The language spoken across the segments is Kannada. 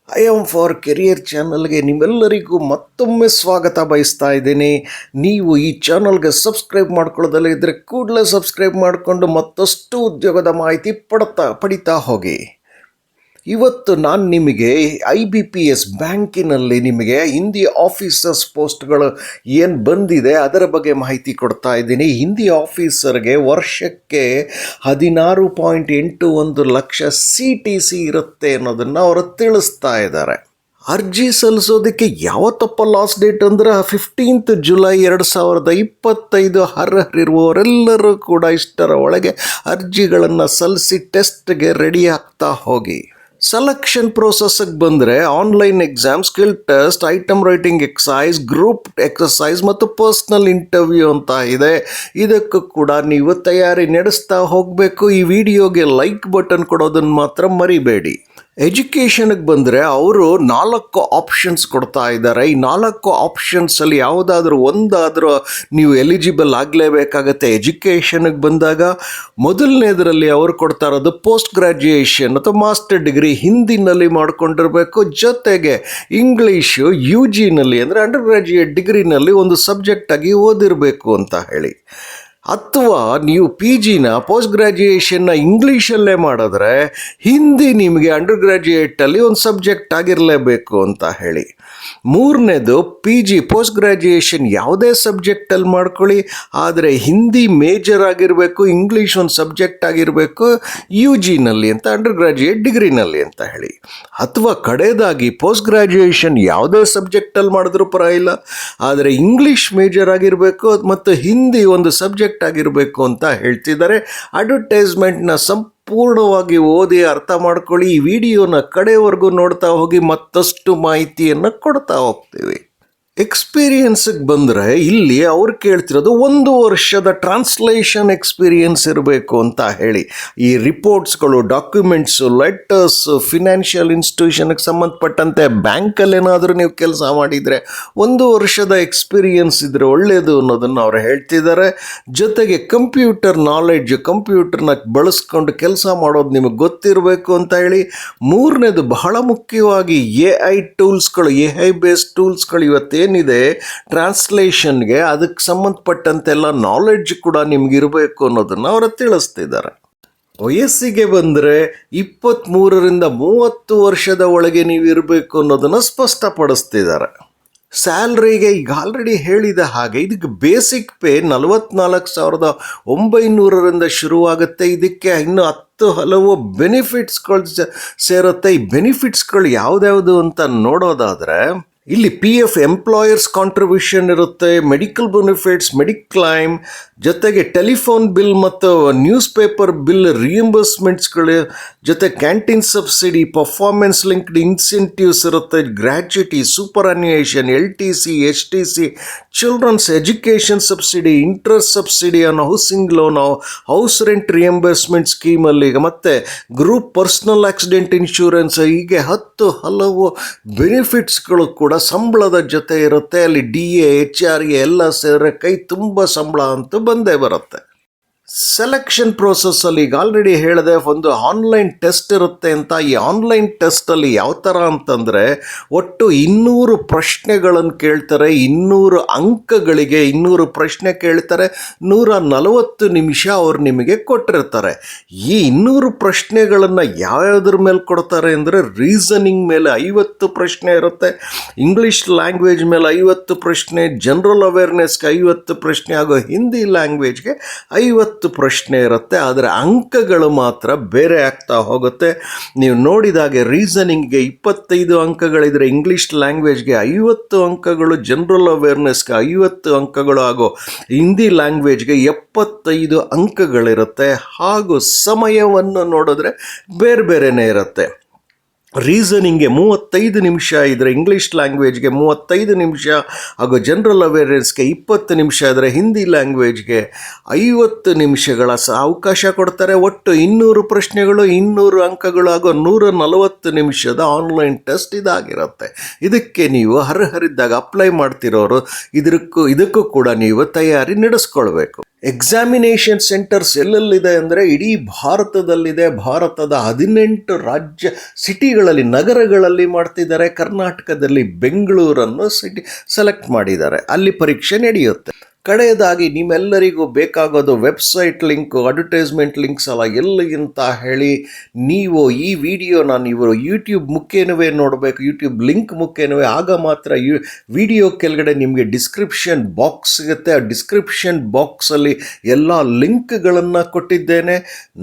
ಐ ಆಮ್ ಫಾರ್ ಕೆರಿಯರ್ ಚಾನಲ್ಗೆ ನಿಮ್ಮೆಲ್ಲರಿಗೂ ಮತ್ತೊಮ್ಮೆ ಸ್ವಾಗತ ಬಯಸ್ತಾ ಇದ್ದೀನಿ. ನೀವು ಈ ಚಾನಲ್ಗೆ ಸಬ್ಸ್ಕ್ರೈಬ್ ಮಾಡ್ಕೊಳ್ಳೋದಲ್ಲ ಇದ್ದರೆ ಕೂಡಲೇ ಸಬ್ಸ್ಕ್ರೈಬ್ ಮಾಡಿಕೊಂಡು ಮತ್ತಷ್ಟು ಉದ್ಯೋಗದ ಮಾಹಿತಿ ಪಡಿತಾ ಹೋಗಿ. ಇವತ್ತು ನಾನು ನಿಮಗೆ IBPS ಬ್ಯಾಂಕಿನಲ್ಲಿ ನಿಮಗೆ ಹಿಂದಿ ಆಫೀಸರ್ಸ್ ಪೋಸ್ಟ್ಗಳು ಏನು ಬಂದಿದೆ ಅದರ ಬಗ್ಗೆ ಮಾಹಿತಿ ಕೊಡ್ತಾ ಇದ್ದೀನಿ. ಹಿಂದಿ ಆಫೀಸರ್ಗೆ ವರ್ಷಕ್ಕೆ 16.81 ಲಕ್ಷ CTC ಇರುತ್ತೆ ಅನ್ನೋದನ್ನು ಅವರು ತಿಳಿಸ್ತಾ ಇದ್ದಾರೆ. ಅರ್ಜಿ ಸಲ್ಲಿಸೋದಕ್ಕೆ ಯಾವತ್ತಪ್ಪ ಲಾಸ್ಟ್ ಡೇಟ್ ಅಂದರೆ 15 ಜುಲೈ 2025. ಅರ್ಹರಿರುವವರೆಲ್ಲರೂ ಕೂಡ ಇಷ್ಟರ ಒಳಗೆ ಅರ್ಜಿಗಳನ್ನು ಸಲ್ಲಿಸಿ ಟೆಸ್ಟ್ಗೆ ರೆಡಿ ಆಗ್ತಾ ಹೋಗಿ. ಸೆಲೆಕ್ಷನ್ ಪ್ರೋಸೆಸ್ಗೆ ಬಂದರೆ online exam, skill test, item writing exercise, group exercise ಮತ್ತು ಪರ್ಸ್ನಲ್ ಇಂಟರ್ವ್ಯೂ ಅಂತ ಇದೆ. ಇದಕ್ಕೂ ಕೂಡ ನೀವು ತಯಾರಿ ನಡೆಸ್ತಾ ಹೋಗಬೇಕು. ಈ ವಿಡಿಯೋಗೆ ಲೈಕ್ ಬಟನ್ ಕೊಡೋದನ್ನು ಮಾತ್ರ ಮರಿಬೇಡಿ. ಎಜುಕೇಷನ್ಗೆ ಬಂದರೆ ಅವರು 4 ಆಪ್ಷನ್ಸ್ ಕೊಡ್ತಾ ಇದ್ದಾರೆ. ಈ 4 ಆಪ್ಷನ್ಸಲ್ಲಿ ಯಾವುದಾದ್ರೂ ಒಂದಾದರೂ ನೀವು ಎಲಿಜಿಬಲ್ ಆಗಲೇಬೇಕಾಗತ್ತೆ. ಎಜುಕೇಷನ್ಗೆ ಬಂದಾಗ ಮೊದಲನೇದರಲ್ಲಿ ಅವರು ಕೊಡ್ತಾ ಇರೋದು ಪೋಸ್ಟ್ ಗ್ರ್ಯಾಜುಯೇಷನ್ ಅಥವಾ ಮಾಸ್ಟರ್ ಡಿಗ್ರಿ ಹಿಂದಿನಲ್ಲಿ ಮಾಡ್ಕೊಂಡಿರಬೇಕು. ಜೊತೆಗೆ ಇಂಗ್ಲೀಷು UGನಲ್ಲಿ ಅಂದರೆ ಅಂಡರ್ ಗ್ರ್ಯಾಜುಯೇಟ್ ಡಿಗ್ರಿನಲ್ಲಿ ಒಂದು ಸಬ್ಜೆಕ್ಟಾಗಿ ಓದಿರಬೇಕು ಅಂತ ಹೇಳಿ. ಅಥವಾ ನೀವು PGನ ಪೋಸ್ಟ್ ಗ್ರ್ಯಾಜುಯೇಷನ್ನ ಇಂಗ್ಲೀಷಲ್ಲೇ ಮಾಡಿದ್ರೆ ಹಿಂದಿ ನಿಮಗೆ ಅಂಡರ್ ಗ್ರ್ಯಾಜುಯೇಟಲ್ಲಿ ಒಂದು ಸಬ್ಜೆಕ್ಟ್ ಆಗಿರಲೇಬೇಕು ಅಂತ ಹೇಳಿ. ಮೂರನೇದು PG ಪೋಸ್ಟ್ ಗ್ರ್ಯಾಜುಯೇಷನ್ ಯಾವುದೇ ಸಬ್ಜೆಕ್ಟಲ್ಲಿ ಮಾಡ್ಕೊಳ್ಳಿ, ಆದರೆ ಹಿಂದಿ ಮೇಜರ್ ಆಗಿರಬೇಕು, ಇಂಗ್ಲೀಷ್ ಒಂದು ಸಬ್ಜೆಕ್ಟ್ ಆಗಿರಬೇಕು UGನಲ್ಲಿ ಅಂತ ಅಂಡರ್ ಗ್ರ್ಯಾಜುಯೇಟ್ ಡಿಗ್ರಿನಲ್ಲಿ ಅಂತ ಹೇಳಿ. ಅಥವಾ ಕಡೆಯದಾಗಿ ಪೋಸ್ಟ್ ಗ್ರ್ಯಾಜುಯೇಷನ್ ಯಾವುದೇ ಸಬ್ಜೆಕ್ಟಲ್ಲಿ ಮಾಡಿದ್ರೂ ಪರವಾಗಿಲ್ಲ, ಆದರೆ ಇಂಗ್ಲೀಷ್ ಮೇಜರ್ ಆಗಿರಬೇಕು ಮತ್ತು ಹಿಂದಿ ಒಂದು ಸಬ್ಜೆಕ್ಟ್ ಆಗಿರಬೇಕು ಅಂತ ಹೇಳ್ತಿದ್ದಾರೆ. ಅಡ್ವರ್ಟೈಸ್ಮೆಂಟ್ನ ಸಂಪೂರ್ಣವಾಗಿ ಓದಿ ಅರ್ಥ ಮಾಡ್ಕೊಳ್ಳಿ. ಈ ವಿಡಿಯೋನ ಕಡೆವರೆಗೂ ನೋಡ್ತಾ ಹೋಗಿ ಮತ್ತಷ್ಟು ಮಾಹಿತಿಯನ್ನು ಕೊಡ್ತಾ ಹೋಗ್ತೀವಿ. ಎಕ್ಸ್ಪೀರಿಯನ್ಸಿಗೆ ಬಂದರೆ ಇಲ್ಲಿ ಅವ್ರು ಕೇಳ್ತಿರೋದು 1 ವರ್ಷದ ಟ್ರಾನ್ಸ್ಲೇಷನ್ ಎಕ್ಸ್ಪೀರಿಯನ್ಸ್ ಇರಬೇಕು ಅಂತ ಹೇಳಿ. ಈ ರಿಪೋರ್ಟ್ಸ್ಗಳು, ಡಾಕ್ಯುಮೆಂಟ್ಸು, ಲೆಟರ್ಸು, ಫಿನಾನ್ಷಿಯಲ್ ಇನ್ಸ್ಟಿಟ್ಯೂಷನ್ಗೆ ಸಂಬಂಧಪಟ್ಟಂತೆ ಬ್ಯಾಂಕಲ್ಲಿ ಏನಾದರೂ ನೀವು ಕೆಲಸ ಮಾಡಿದರೆ 1 ವರ್ಷದ ಎಕ್ಸ್ಪೀರಿಯನ್ಸ್ ಇದ್ದರೆ ಒಳ್ಳೆಯದು ಅನ್ನೋದನ್ನು ಅವ್ರು ಹೇಳ್ತಿದ್ದಾರೆ. ಜೊತೆಗೆ ಕಂಪ್ಯೂಟರ್ ನಾಲೆಡ್ಜ್, ಕಂಪ್ಯೂಟರ್ನ ಬಳಸ್ಕೊಂಡು ಕೆಲಸ ಮಾಡೋದು ನಿಮಗೆ ಗೊತ್ತಿರಬೇಕು ಅಂತ ಹೇಳಿ. ಮೂರನೇದು ಬಹಳ ಮುಖ್ಯವಾಗಿ AI ಟೂಲ್ಸ್ಗಳು, AI ಬೇಸ್ಡ್ ಟೂಲ್ಸ್ಗಳು ಇವತ್ತೇನಿದೆ ಟ್ರಾನ್ಸ್ಲೇಷನ್ಗೆ ಅದಕ್ಕೆ ಸಂಬಂಧಪಟ್ಟಂತೆಲ್ಲ ನಾಲೆಡ್ಜ್ ಕೂಡ ನಿಮಗಿರಬೇಕು ಅನ್ನೋದನ್ನು ಅವರು ತಿಳಿಸ್ತಿದ್ದಾರೆ. ವಯಸ್ಸಿಗೆ ಬಂದರೆ 23ರಿಂದ 30 ವರ್ಷದ ಒಳಗೆ ನೀವು ಇರಬೇಕು ಅನ್ನೋದನ್ನು ಸ್ಪಷ್ಟಪಡಿಸ್ತಿದ್ದಾರೆ. ಸ್ಯಾಲ್ರಿಗೆ ಈಗ ಆಲ್ರೆಡಿ ಹೇಳಿದ ಹಾಗೆ ಇದಕ್ಕೆ ಬೇಸಿಕ್ ಪೇ 44,900ರಿಂದ ಶುರುವಾಗುತ್ತೆ. ಇದಕ್ಕೆ ಇನ್ನು 10 ಹಲವು ಬೆನಿಫಿಟ್ಸ್ಗಳು ಸೇರುತ್ತೆ. ಈ ಬೆನಿಫಿಟ್ಸ್ಗಳು ಯಾವುದ್ಯಾವುದು ಅಂತ ನೋಡೋದಾದರೆ ಇಲ್ಲಿ PF ಎಂಪ್ಲಾಯರ್ಸ್ ಕಾಂಟ್ರಿಬ್ಯೂಷನ್ ಇರುತ್ತೆ, ಮೆಡಿಕಲ್ ಬೆನಿಫಿಟ್ಸ್, ಮೆಡಿಕ್ಲೈಮ್, ಜೊತೆಗೆ ಟೆಲಿಫೋನ್ ಬಿಲ್ ಮತ್ತು ನ್ಯೂಸ್ ಪೇಪರ್ ಬಿಲ್ ರಿಯಂಬರ್ಸ್ಮೆಂಟ್ಸ್ಗಳು, ಜೊತೆ canteen subsidy, performance linked incentives ಇರುತ್ತೆ, gratuity, superannuation, LTC, HTC, children's education subsidy, interest subsidy on housing loan, house rent reimbursement ಸ್ಕೀಮಲ್ಲಿ, ಮತ್ತು ಗ್ರೂಪ್ ಪರ್ಸನಲ್ ಆಕ್ಸಿಡೆಂಟ್ ಇನ್ಶೂರೆನ್ಸ್, ಹೀಗೆ 10 ಹಲವು ಬೆನಿಫಿಟ್ಸ್ಗಳು ಕೂಡ ಸಂಬಳದ ಜೊತೆ ಇರುತ್ತೆ. ಅಲ್ಲಿ DA, HRA ಎಲ್ಲ ಸೇರಿದ್ರೆ ಕೈ ತುಂಬ ಸಂಬಳ ಅಂತೂ ಬಂದೇ ಬರುತ್ತೆ. ಸೆಲೆಕ್ಷನ್ ಪ್ರೋಸೆಸ್ಸಲ್ಲಿ ಈಗ ಆಲ್ರೆಡಿ ಹೇಳಿದೆ ಒಂದು ಆನ್ಲೈನ್ ಟೆಸ್ಟ್ ಇರುತ್ತೆ ಅಂತ. ಈ ಆನ್ಲೈನ್ ಟೆಸ್ಟಲ್ಲಿ ಯಾವ ಥರ ಅಂತಂದರೆ ಒಟ್ಟು 200 ಪ್ರಶ್ನೆಗಳನ್ನು ಕೇಳ್ತಾರೆ. 200 ಅಂಕಗಳಿಗೆ 200 ಪ್ರಶ್ನೆ ಕೇಳ್ತಾರೆ. 140 ನಿಮಿಷ ಅವರು ನಿಮಗೆ ಕೊಟ್ಟಿರ್ತಾರೆ. ಈ 200 ಪ್ರಶ್ನೆಗಳನ್ನು ಯಾವ್ಯಾವ್ದ್ರ ಮೇಲೆ ಕೊಡ್ತಾರೆ ಅಂದರೆ ರೀಸನಿಂಗ್ ಮೇಲೆ 50 ಪ್ರಶ್ನೆ ಇರುತ್ತೆ, ಇಂಗ್ಲೀಷ್ ಲ್ಯಾಂಗ್ವೇಜ್ ಮೇಲೆ 50 ಪ್ರಶ್ನೆ, ಜನರಲ್ ಅವೇರ್ನೆಸ್ಗೆ 50 ಪ್ರಶ್ನೆ ಹಾಗೂ ಹಿಂದಿ ಲ್ಯಾಂಗ್ವೇಜ್ಗೆ 50 ಪ್ರಶ್ನೆ ಇರುತ್ತೆ. ಆದರೆ ಅಂಕಗಳು ಮಾತ್ರ ಬೇರೆ ಆಗ್ತಾ ಹೋಗುತ್ತೆ. ನೀವು ನೋಡಿದಾಗೆ ರೀಸನಿಂಗ್ಗೆ 25 ಅಂಕಗಳಿದ್ರೆ, ಇಂಗ್ಲೀಷ್ ಲ್ಯಾಂಗ್ವೇಜ್ಗೆ 50 ಅಂಕಗಳು, ಜನರಲ್ ಅವೇರ್ನೆಸ್ಗೆ 50 ಅಂಕಗಳು ಹಾಗೂ ಹಿಂದಿ ಲ್ಯಾಂಗ್ವೇಜ್ಗೆ 75 ಅಂಕಗಳಿರುತ್ತೆ. ಹಾಗೂ ಸಮಯವನ್ನು ನೋಡಿದ್ರೆ ಬೇರೆ ಬೇರೆನೇ ಇರುತ್ತೆ. ರೀಸನಿಂಗ್ಗೆ 35 ನಿಮಿಷ ಇದ್ದರೆ, ಇಂಗ್ಲೀಷ್ ಲ್ಯಾಂಗ್ವೇಜ್ಗೆ 35 ನಿಮಿಷ ಹಾಗೂ ಜನರಲ್ ಅವೇರ್ನೆಸ್ಗೆ 20 ನಿಮಿಷ ಇದ್ದರೆ, ಹಿಂದಿ ಲ್ಯಾಂಗ್ವೇಜ್ಗೆ 50 ನಿಮಿಷಗಳ ಅವಕಾಶ ಕೊಡ್ತಾರೆ. ಒಟ್ಟು 200 ಪ್ರಶ್ನೆಗಳು, 200 ಅಂಕಗಳು ಹಾಗೂ 140 ನಿಮಿಷದ ಆನ್ಲೈನ್ ಟೆಸ್ಟ್ ಇದಾಗಿರುತ್ತೆ. ಇದಕ್ಕೆ ನೀವು ಅರ್ಹರಿದ್ದಾಗ ಅಪ್ಲೈ ಮಾಡ್ತಿರೋರು ಇದಕ್ಕೂ ಕೂಡ ನೀವು ತಯಾರಿ ನಡೆಸ್ಕೊಳ್ಬೇಕು. ಎಕ್ಸಾಮಿನೇಷನ್ ಸೆಂಟರ್ಸ್ ಎಲ್ಲೆಲ್ಲಿದೆ ಅಂದರೆ ಇಡೀ ಭಾರತದಲ್ಲಿದೆ. ಭಾರತದ 18 ರಾಜ್ಯ ಸಿಟಿಗಳಲ್ಲಿ, ನಗರಗಳಲ್ಲಿ ಮಾಡ್ತಿದ್ದಾರೆ. ಕರ್ನಾಟಕದಲ್ಲಿ ಬೆಂಗಳೂರನ್ನು ಸೆಲೆಕ್ಟ್ ಮಾಡಿದ್ದಾರೆ. ಅಲ್ಲಿ ಪರೀಕ್ಷೆ ನಡೆಯುತ್ತೆ. ಕಡೆಯದಾಗಿ ನಿಮ್ಮೆಲ್ಲರಿಗೂ ಬೇಕಾಗೋದು ವೆಬ್ಸೈಟ್ ಲಿಂಕು, ಅಡ್ವರ್ಟೈಸ್ಮೆಂಟ್ ಲಿಂಕ್ಸ್ ಅಲ್ಲ. ಎಲ್ಲಿಗಿಂತ ಹೇಳಿ, ನೀವು ಈ ವಿಡಿಯೋನ ನೀವು ಯೂಟ್ಯೂಬ್ ಮುಖೇನವೇ ನೋಡಬೇಕು, ಯೂಟ್ಯೂಬ್ ಲಿಂಕ್ ಮುಖೇನವೇ. ಆಗ ಮಾತ್ರ ವಿಡಿಯೋ ಕೆಳಗಡೆ ನಿಮಗೆ ಡಿಸ್ಕ್ರಿಪ್ಷನ್ ಬಾಕ್ಸ್ ಸಿಗುತ್ತೆ. ಆ ಡಿಸ್ಕ್ರಿಪ್ಷನ್ ಬಾಕ್ಸಲ್ಲಿ ಎಲ್ಲ ಲಿಂಕ್ಗಳನ್ನು ಕೊಟ್ಟಿದ್ದೇನೆ.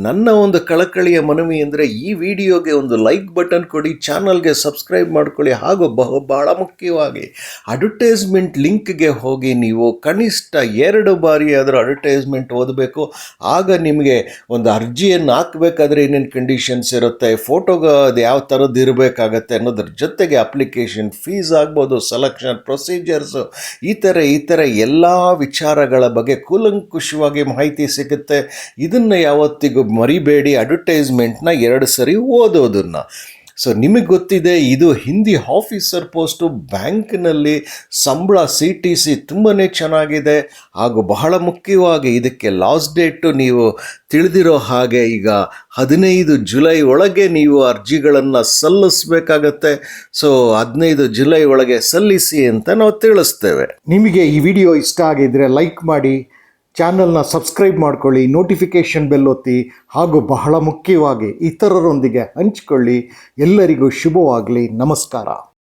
ನನ್ನ ಒಂದು ಕಳಕಳಿಯ ಮನವಿ ಅಂದರೆ ಈ ವಿಡಿಯೋಗೆ ಒಂದು ಲೈಕ್ ಬಟನ್ ಕೊಡಿ, ಚಾನಲ್ಗೆ ಸಬ್ಸ್ಕ್ರೈಬ್ ಮಾಡ್ಕೊಳ್ಳಿ. ಹಾಗೂ ಬಹಳ ಮುಖ್ಯವಾಗಿ ಅಡ್ವರ್ಟೈಸ್ಮೆಂಟ್ ಲಿಂಕ್ಗೆ ಹೋಗಿ ನೀವು ಕನಿಷ್ಠ 2 ಬಾರಿ ಅದರ ಅಡ್ವರ್ಟೈಸ್ಮೆಂಟ್ ಓದಬೇಕು. ಆಗ ನಿಮಗೆ ಒಂದು ಅರ್ಜಿಯನ್ನು ಹಾಕಬೇಕಾದ್ರೆ ಏನೇನು ಕಂಡೀಷನ್ಸ್ ಇರುತ್ತೆ, ಫೋಟೋಗೆ ಅದು ಯಾವ ಥರದ್ದು ಇರಬೇಕಾಗತ್ತೆ ಅನ್ನೋದ್ರ ಜೊತೆಗೆ ಅಪ್ಲಿಕೇಶನ್ ಫೀಸ್ ಆಗ್ಬೋದು, ಸೆಲೆಕ್ಷನ್ ಪ್ರೊಸೀಜರ್ಸು, ಈ ಥರ ಎಲ್ಲ ವಿಚಾರಗಳ ಬಗ್ಗೆ ಕೂಲಂಕುಷವಾಗಿ ಮಾಹಿತಿ ಸಿಗುತ್ತೆ. ಇದನ್ನು ಯಾವತ್ತಿಗೂ ಮರಿಬೇಡಿ, ಅಡ್ವರ್ಟೈಸ್ಮೆಂಟ್ನ 2 ಸರಿ ಓದೋದನ್ನು. ಸೊ ನಿಮಗೆ ಗೊತ್ತಿದೆ, ಇದು ಹಿಂದಿ ಆಫೀಸರ್ ಪೋಸ್ಟು. ಬ್ಯಾಂಕ್ನಲ್ಲಿ ಸಂಬಳ CTC ತುಂಬಾ ಚೆನ್ನಾಗಿದೆ. ಹಾಗೂ ಬಹಳ ಮುಖ್ಯವಾಗಿ ಇದಕ್ಕೆ ಲಾಸ್ಟ್ ಡೇಟು ನೀವು ತಿಳಿದಿರೋ ಹಾಗೆ ಈಗ 15 ಜುಲೈ ಒಳಗೆ ನೀವು ಅರ್ಜಿಗಳನ್ನು ಸಲ್ಲಿಸಬೇಕಾಗತ್ತೆ. ಸೊ 15 ಜುಲೈ ಒಳಗೆ ಸಲ್ಲಿಸಿ ಅಂತ ನಾವು ತಿಳಿಸ್ತೇವೆ. ನಿಮಗೆ ಈ ವಿಡಿಯೋ ಇಷ್ಟ ಆಗಿದ್ದರೆ ಲೈಕ್ ಮಾಡಿ, ಚಾನಲ್ನ ಸಬ್ಸ್ಕ್ರೈಬ್ ಮಾಡ್ಕೊಳ್ಳಿ, ನೋಟಿಫಿಕೇಷನ್ ಬೆಲ್ ಒತ್ತಿ, ಹಾಗೂ ಬಹಳ ಮುಖ್ಯವಾಗಿ ಇತರರೊಂದಿಗೆ ಹಂಚಿಕೊಳ್ಳಿ. ಎಲ್ಲರಿಗೂ ಶುಭವಾಗಲಿ. ನಮಸ್ಕಾರ.